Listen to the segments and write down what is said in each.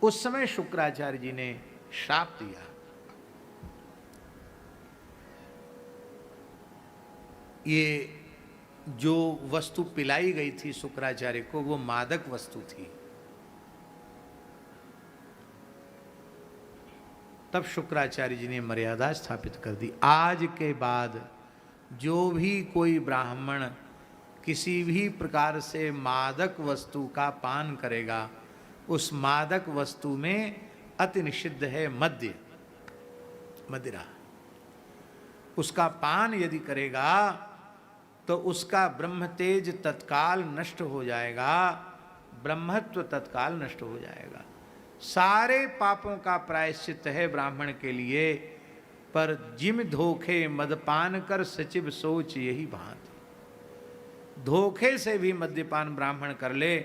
उस समय शुक्राचार्य जी ने श्राप दिया। ये जो वस्तु पिलाई गई थी शुक्राचार्य को, वो मादक वस्तु थी। तब शुक्राचार्य जी ने मर्यादा स्थापित कर दी। आज के बाद जो भी कोई ब्राह्मण किसी भी प्रकार से मादक वस्तु का पान करेगा, उस मादक वस्तु में अति निषिद्ध है मद्य, मदिरा। उसका पान यदि करेगा तो उसका ब्रह्म तेज तत्काल नष्ट हो जाएगा, ब्रह्मत्व तत्काल नष्ट हो जाएगा। सारे पापों का प्रायश्चित है ब्राह्मण के लिए, पर जिम धोखे मदपान कर सचिव सोच यही भांति। धोखे से भी मद्यपान ब्राह्मण कर ले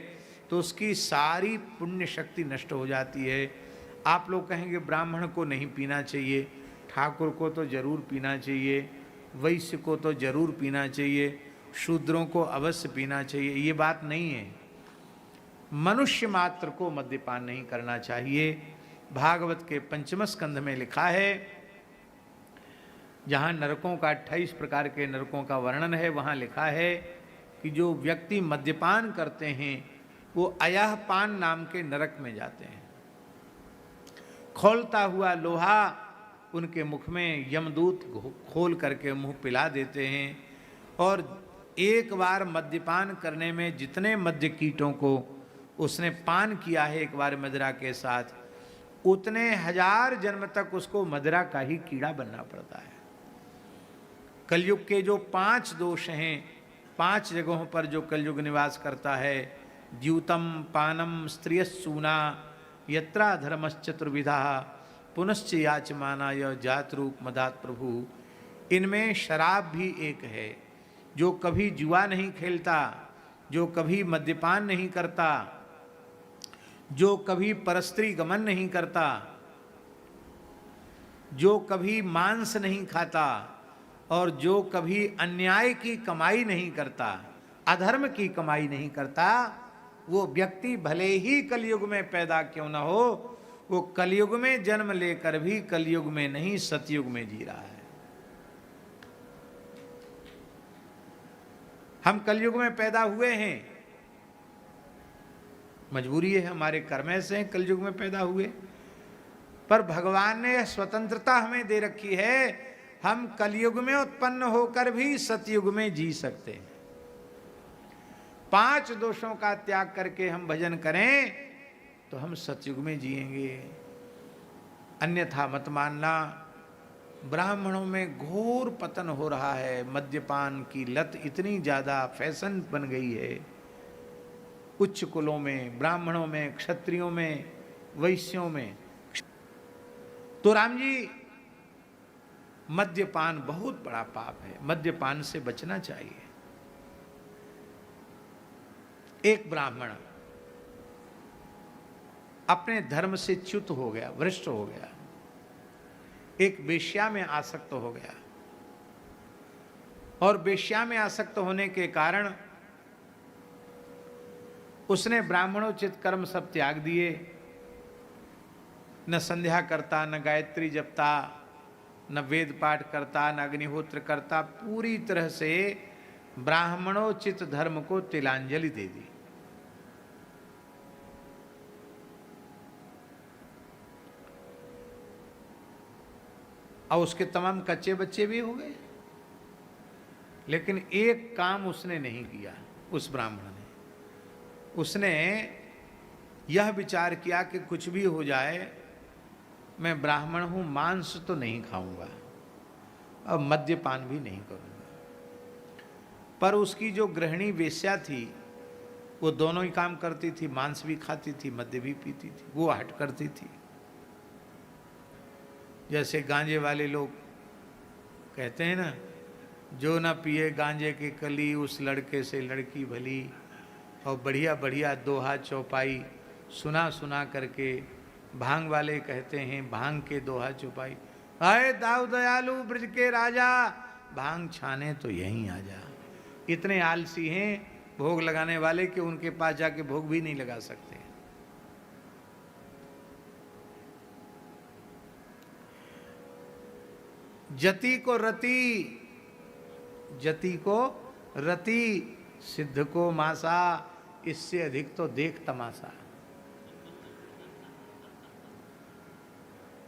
तो उसकी सारी पुण्य शक्ति नष्ट हो जाती है। आप लोग कहेंगे ब्राह्मण को नहीं पीना चाहिए, ठाकुर को तो जरूर पीना चाहिए, वैश्य को तो जरूर पीना चाहिए, शूद्रों को अवश्य पीना चाहिए। ये बात नहीं है। मनुष्य मात्र को मद्यपान नहीं करना चाहिए। भागवत के 5वें स्कंध में लिखा है, जहाँ नरकों का 28 प्रकार के नरकों का वर्णन है, वहाँ लिखा है कि जो व्यक्ति मद्यपान करते हैं वो अयह पान नाम के नरक में जाते हैं। खोलता हुआ लोहा उनके मुख में यमदूत खोल करके मुंह पिला देते हैं, और एक बार मद्यपान करने में जितने मद्य कीटों को उसने पान किया है एक बार मदिरा के साथ, उतने 1000 जन्म तक उसको मदिरा का ही कीड़ा बनना पड़ता है। कलयुग के जो 5 दोष हैं, 5 जगहों पर जो कलयुग निवास करता है, द्यूतम पानम स्त्रियसूना यत्रा धर्मश्चतुर्विधा पुनश्च याचमाना यह जात रूप मदात प्रभु। इनमें शराब भी एक है। जो कभी जुआ नहीं खेलता, जो कभी मद्यपान नहीं करता, जो कभी परस्त्री गमन नहीं करता, जो कभी मांस नहीं खाता, और जो कभी अन्याय की कमाई नहीं करता, अधर्म की कमाई नहीं करता, वो व्यक्ति भले ही कलयुग में पैदा क्यों न हो, वो कलयुग में जन्म लेकर भी कलयुग में नहीं सतयुग में जी रहा है। हम कलयुग में पैदा हुए हैं, मजबूरी है, हमारे कर्म से कलयुग में पैदा हुए, पर भगवान ने स्वतंत्रता हमें दे रखी है। हम कलयुग में उत्पन्न होकर भी सतयुग में जी सकते हैं। 5 दोषों का त्याग करके हम भजन करें तो हम सतयुग में जिएंगे। अन्यथा मत मानना। ब्राह्मणों में घोर पतन हो रहा है। मद्यपान की लत इतनी ज्यादा फैशन बन गई है। उच्च कुलों में, ब्राह्मणों में, क्षत्रियों में, वैश्यों में। तो राम जी, मद्यपान बहुत बड़ा पाप है, मद्यपान से बचना चाहिए। एक ब्राह्मण अपने धर्म से च्युत हो गया, भ्रष्ट हो गया, एक वेश्या में आसक्त हो गया, और वेश्या में आसक्त होने के कारण उसने ब्राह्मणोचित कर्म सब त्याग दिए। न संध्या करता, न गायत्री जपता, न वेद पाठ करता, न अग्निहोत्र करता, पूरी तरह से ब्राह्मणोचित धर्म को तिलांजलि दे दी। और उसके तमाम कच्चे बच्चे भी हो गए, लेकिन एक काम उसने नहीं किया। उस ब्राह्मण ने, उसने यह विचार किया कि कुछ भी हो जाए, मैं ब्राह्मण हूं, मांस तो नहीं खाऊंगा और मद्यपान भी नहीं करूंगा। पर उसकी जो गृहिणी वेश्या थी, वो दोनों ही काम करती थी, मांस भी खाती थी, मद्य भी पीती थी। वो हट करती थी। जैसे गांजे वाले लोग कहते हैं ना, जो ना पिए गांजे की कली, उस लड़के से लड़की भली। और बढ़िया बढ़िया दोहा चौपाई सुना सुना करके भांग वाले कहते हैं, भांग के दोहा चौपाई, आए दाऊ दयालु ब्रज के राजा, भांग छाने तो यहीं आ जा। इतने आलसी हैं भोग लगाने वाले कि उनके पास जाके भोग भी नहीं लगा सकते। जति को रति, जति को रति, सिद्ध को मासा, इससे अधिक तो देख तमाशा।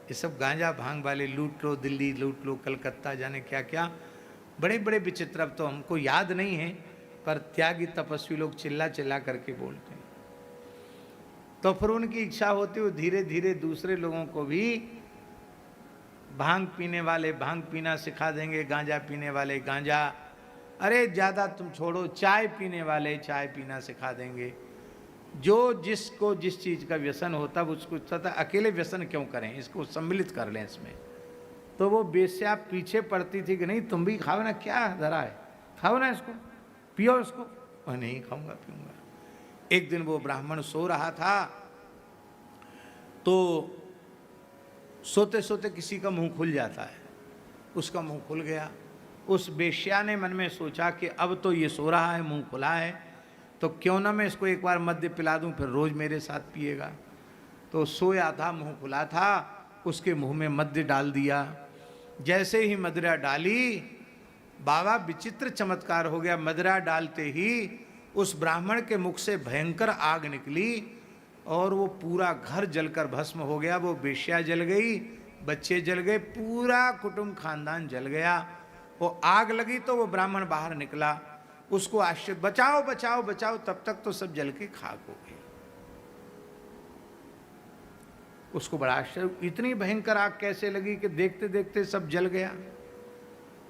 ये सब गांजा भांग वाले लूट लो दिल्ली, लूट लो कलकत्ता, जाने क्या क्या बड़े बड़े विचित्र, अब तो हमको याद नहीं है, पर त्यागी तपस्वी लोग चिल्ला चिल्ला करके बोलते हैं। तो फिर उनकी इच्छा होती है धीरे धीरे दूसरे लोगों को भी भांग पीने वाले भांग पीना सिखा देंगे, गांजा पीने वाले गांजा, अरे ज़्यादा तुम छोड़ो, चाय पीने वाले चाय पीना सिखा देंगे। जो जिसको जिस चीज़ का व्यसन होता है उसको था अकेले व्यसन क्यों करें, इसको सम्मिलित कर लें इसमें। तो वो बेस्या पीछे पड़ती थी कि नहीं तुम भी खाओ ना, क्या धरा है, खाओ ना इसको, पियो इसको। मैं नहीं खाऊंगा पीऊंगा। एक दिन वो ब्राह्मण सो रहा था, तो सोते सोते किसी का मुंह खुल जाता है, उसका मुंह खुल गया। उस बेश्या ने मन में सोचा कि अब तो ये सो रहा है, मुंह खुला है, तो क्यों ना मैं इसको एक बार मद्य पिला दूं, फिर रोज मेरे साथ पिएगा। तो सोया था, मुंह खुला था, उसके मुंह में मद्य डाल दिया। जैसे ही मदिरा डाली, बाबा विचित्र चमत्कार हो गया। मदिरा डालते ही उस ब्राह्मण के मुख से भयंकर आग निकली और वो पूरा घर जलकर भस्म हो गया। वो बेश्या जल गई, बच्चे जल गए, पूरा कुटुंब खानदान जल गया। वो आग लगी तो वो ब्राह्मण बाहर निकला, उसको आश्चर्य, बचाओ बचाओ बचाओ, तब तक तो सब जल के खाक हो गए। उसको बड़ा आश्चर्य, इतनी भयंकर आग कैसे लगी कि देखते देखते सब जल गया।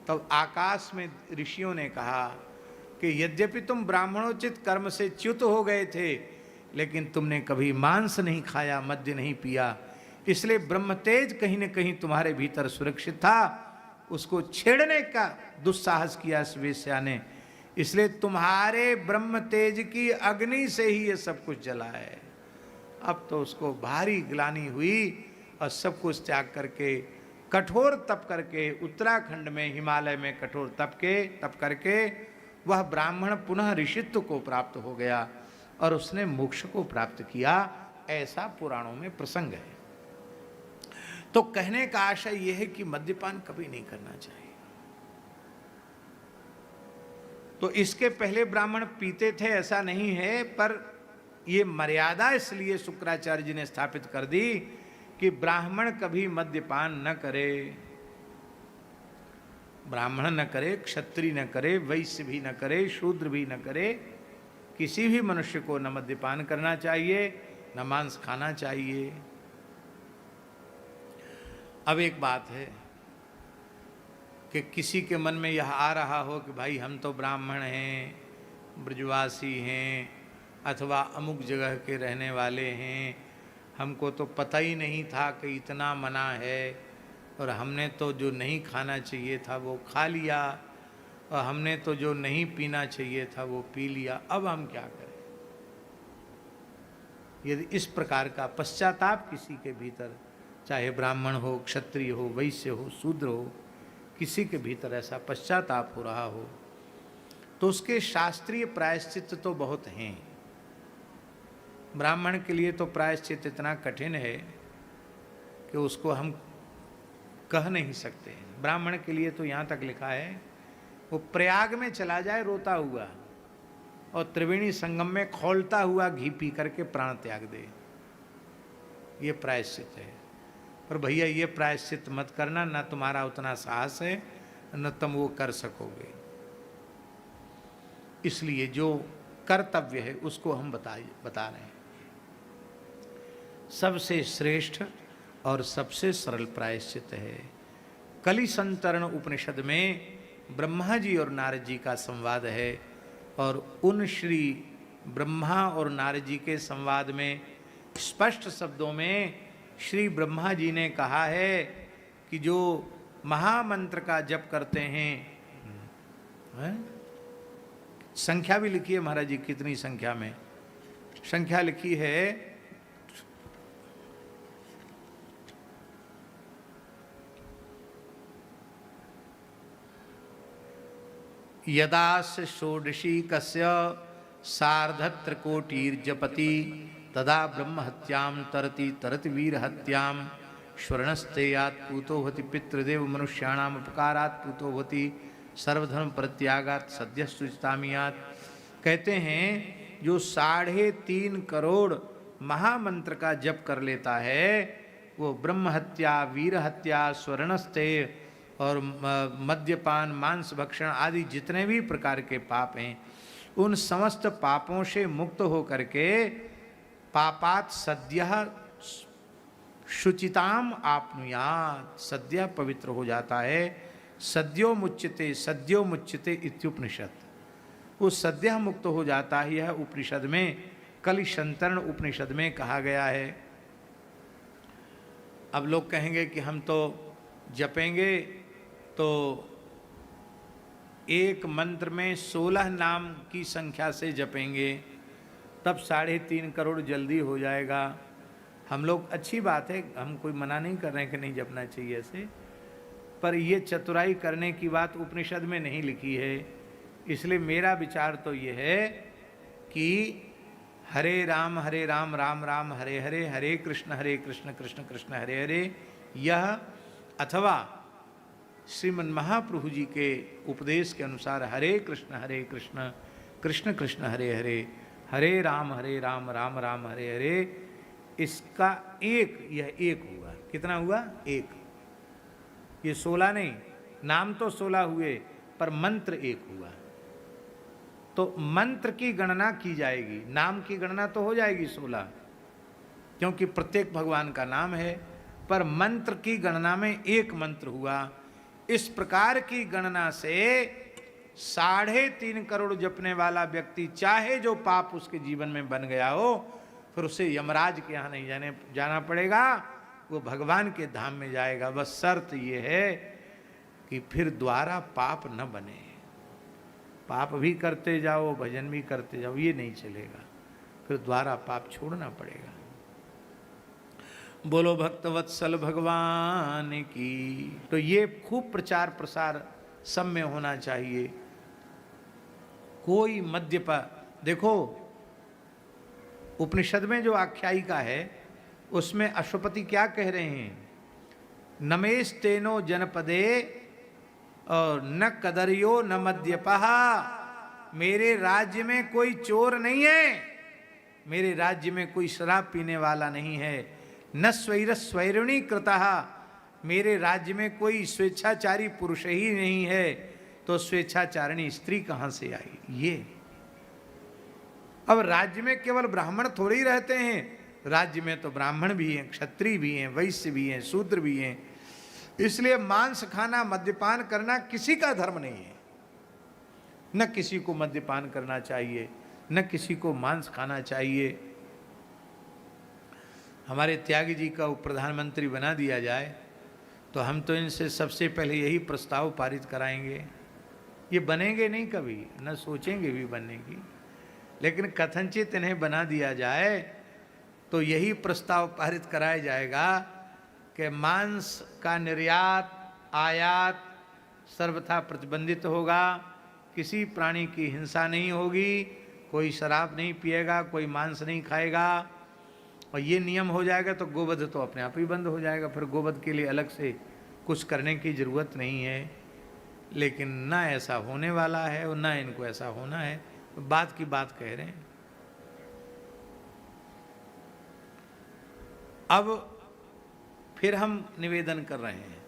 तब आकाश में ऋषियों ने कहा कि यद्यपि तुम ब्राह्मणोचित कर्म से च्युत हो गए थे, लेकिन तुमने कभी मांस नहीं खाया, मद्य नहीं पिया, इसलिए ब्रह्म तेज कहीं न कहीं तुम्हारे भीतर सुरक्षित था। उसको छेड़ने का दुस्साहस किया इस वेश्या ने, इसलिए तुम्हारे ब्रह्म तेज की अग्नि से ही ये सब कुछ जला है। अब तो उसको भारी ग्लानि हुई और सब कुछ त्याग करके कठोर तप करके, उत्तराखंड में हिमालय में कठोर तप करके वह ब्राह्मण पुनः ऋषित्व को प्राप्त हो गया और उसने मोक्ष को प्राप्त किया। ऐसा पुराणों में प्रसंग है। तो कहने का आशय यह है कि मद्यपान कभी नहीं करना चाहिए। तो इसके पहले ब्राह्मण पीते थे ऐसा नहीं है, पर यह मर्यादा इसलिए शुक्राचार्य जी ने स्थापित कर दी कि ब्राह्मण कभी मद्यपान न करे, ब्राह्मण न करे, क्षत्रिय न करे, वैश्य भी न करे, शूद्र भी न करे, किसी भी मनुष्य को न मद्यपान करना चाहिए, न मांस खाना चाहिए। अब एक बात है कि किसी के मन में यह आ रहा हो कि भाई हम तो ब्राह्मण हैं, ब्रजवासी हैं, अथवा अमुक जगह के रहने वाले हैं, हमको तो पता ही नहीं था कि इतना मना है, और हमने तो जो नहीं खाना चाहिए था वो खा लिया, और हमने तो जो नहीं पीना चाहिए था वो पी लिया, अब हम क्या करें। यदि इस प्रकार का पश्चाताप किसी के भीतर, चाहे ब्राह्मण हो, क्षत्रिय हो, वैश्य हो, शूद्र हो, किसी के भीतर ऐसा पश्चाताप हो रहा हो, तो उसके शास्त्रीय प्रायश्चित तो बहुत हैं। ब्राह्मण के लिए तो प्रायश्चित इतना कठिन है कि उसको हम कह नहीं सकते। ब्राह्मण के लिए तो यहाँ तक लिखा है वो प्रयाग में चला जाए रोता हुआ और त्रिवेणी संगम में खौलता हुआ घी पी करके प्राण त्याग दे, ये प्रायश्चित है। पर भैया ये प्रायश्चित मत करना, ना तुम्हारा उतना साहस है, न तुम वो कर सकोगे। इसलिए जो कर्तव्य है उसको हम बता रहे हैं। सबसे श्रेष्ठ और सबसे सरल प्रायश्चित है। कलि संतरण उपनिषद में ब्रह्मा जी और नारद जी का संवाद है, और उन श्री ब्रह्मा और नारद जी के संवाद में स्पष्ट शब्दों में श्री ब्रह्मा जी ने कहा है कि जो महामंत्र का जप करते हैं, संख्या भी लिखी है महाराज जी, कितनी संख्या में संख्या लिखी है, यदास्य षोडशी कस्य सार्धत्रिकोटिर्जपति तदा ब्रह्म हत्याम तरति तरति वीर हत्याम श्वरणस्तेयात् पूतो भवति पितृदेव मनुष्याणाम उपकारात् पूतो भवति सर्वधर्म परित्यागात् सद्य सुचितामियात्। कहते हैं जो 3.5 करोड़ महामंत्र का जप कर लेता है वो ब्रह्म हत्या, वीर हत्या, स्वर्णस्तेय और मद्यपान, मांस भक्षण आदि जितने भी प्रकार के पाप हैं उन समस्त पापों से मुक्त हो करके पापात सद्यः शुचिताम आपनुयात्, सद्य पवित्र हो जाता है। सद्यो मुच्यते इत्युपनिषद, वो सद्य मुक्त हो जाता है। यह उपनिषद में कलिशंतरण उपनिषद में कहा गया है। अब लोग कहेंगे कि हम तो जपेंगे तो एक मंत्र में 16 नाम की संख्या से जपेंगे तब 3.5 करोड़ जल्दी हो जाएगा। हम लोग, अच्छी बात है, हम कोई मना नहीं कर रहे हैं कि नहीं जपना चाहिए ऐसे, पर ये चतुराई करने की बात उपनिषद में नहीं लिखी है। इसलिए मेरा विचार तो ये है कि हरे राम राम राम हरे हरे, हरे कृष्ण कृष्ण कृष्ण हरे हरे, यह अथवा श्रीमन महाप्रभु जी के उपदेश के अनुसार हरे कृष्ण कृष्ण कृष्ण हरे हरे, हरे राम राम राम हरे हरे, इसका यह एक हुआ। कितना हुआ? एक। ये 16 नहीं, नाम तो 16 हुए पर मंत्र एक हुआ। तो मंत्र की गणना की जाएगी, नाम की गणना तो हो जाएगी 16 क्योंकि प्रत्येक भगवान का नाम है, पर मंत्र की गणना में एक मंत्र हुआ। इस प्रकार की गणना से 3.5 करोड़ जपने वाला व्यक्ति चाहे जो पाप उसके जीवन में बन गया हो फिर उसे यमराज के यहाँ नहीं जाना पड़ेगा, वो भगवान के धाम में जाएगा। बस शर्त ये है कि फिर द्वारा पाप न बने, पाप भी करते जाओ भजन भी करते जाओ, ये नहीं चलेगा, फिर द्वारा पाप छोड़ना पड़ेगा। बोलो भक्तवत्सल भगवान की। तो ये खूब प्रचार प्रसार सब में होना चाहिए। कोई मद्यपा, देखो उपनिषद में जो आख्यायिका है उसमें अश्वपति क्या कह रहे हैं, नमेस्तेनो जनपदे और न कदरियो न मद्यपः, मेरे राज्य में कोई चोर नहीं है, मेरे राज्य में कोई शराब पीने वाला नहीं है, न स्वैरणी कृतः, मेरे राज्य में कोई स्वेच्छाचारी पुरुष ही नहीं है, तो स्वेच्छाचारिणी स्त्री कहाँ से आई? ये अब राज्य में केवल ब्राह्मण थोड़े ही रहते हैं, राज्य में तो ब्राह्मण भी हैं, क्षत्रिय भी हैं, वैश्य भी हैं, शूद्र भी हैं। इसलिए मांस खाना, मद्यपान करना किसी का धर्म नहीं है। न किसी को मद्यपान करना चाहिए, न किसी को मांस खाना चाहिए। हमारे त्यागी जी का प्रधानमंत्री बना दिया जाए तो हम तो इनसे सबसे पहले यही प्रस्ताव पारित कराएंगे। ये बनेंगे नहीं कभी, न सोचेंगे भी बनने की, लेकिन कथनचित इन्हें बना दिया जाए तो यही प्रस्ताव पारित कराया जाएगा कि मांस का निर्यात आयात सर्वथा प्रतिबंधित होगा, किसी प्राणी की हिंसा नहीं होगी, कोई शराब नहीं पिएगा, कोई मांस नहीं खाएगा, और ये नियम हो जाएगा तो गोवध तो अपने आप ही बंद हो जाएगा। फिर गोवध के लिए अलग से कुछ करने की ज़रूरत नहीं है। लेकिन ना ऐसा होने वाला है और ना इनको ऐसा होना है, बात की बात कह रहे हैं। अब फिर हम निवेदन कर रहे हैं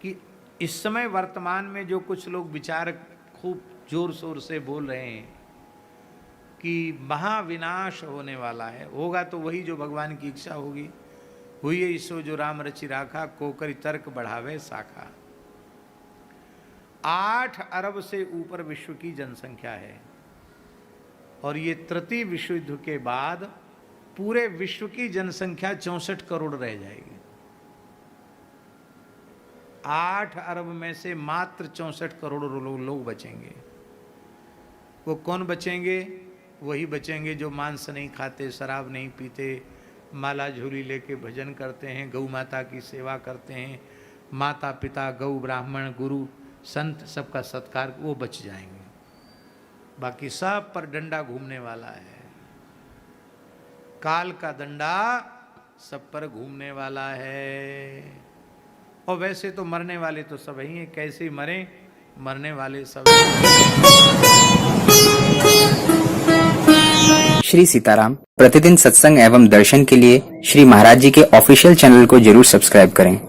कि इस समय वर्तमान में जो कुछ लोग विचारक खूब जोर शोर से बोल रहे हैं कि महाविनाश होने वाला है, होगा तो वही जो भगवान की इच्छा होगी। हुई ईसो जो राम रचि राखा, कोकरी तर्क बढ़ावे शाखा। 8 अरब से ऊपर विश्व की जनसंख्या है और ये तृतीय विश्व युद्ध के बाद पूरे विश्व की जनसंख्या 64 करोड़ रह जाएगी। 8 अरब में से मात्र 64 करोड़ लोग बचेंगे। वो कौन बचेंगे? वही बचेंगे जो मांस नहीं खाते, शराब नहीं पीते, माला झोली लेके भजन करते हैं, गौ माता की सेवा करते हैं, माता पिता गौ ब्राह्मण गुरु संत सबका सत्कार, वो बच जाएंगे। बाकी सब पर डंडा घूमने वाला है। काल का डंडा सब पर घूमने वाला है। और वैसे तो मरने वाले तो सब ही हैं, कैसे मरे, मरने वाले सब। श्री सीताराम प्रतिदिन सत्संग एवं दर्शन के लिए श्री महाराज जी के ऑफिशियल चैनल को जरूर सब्सक्राइब करें।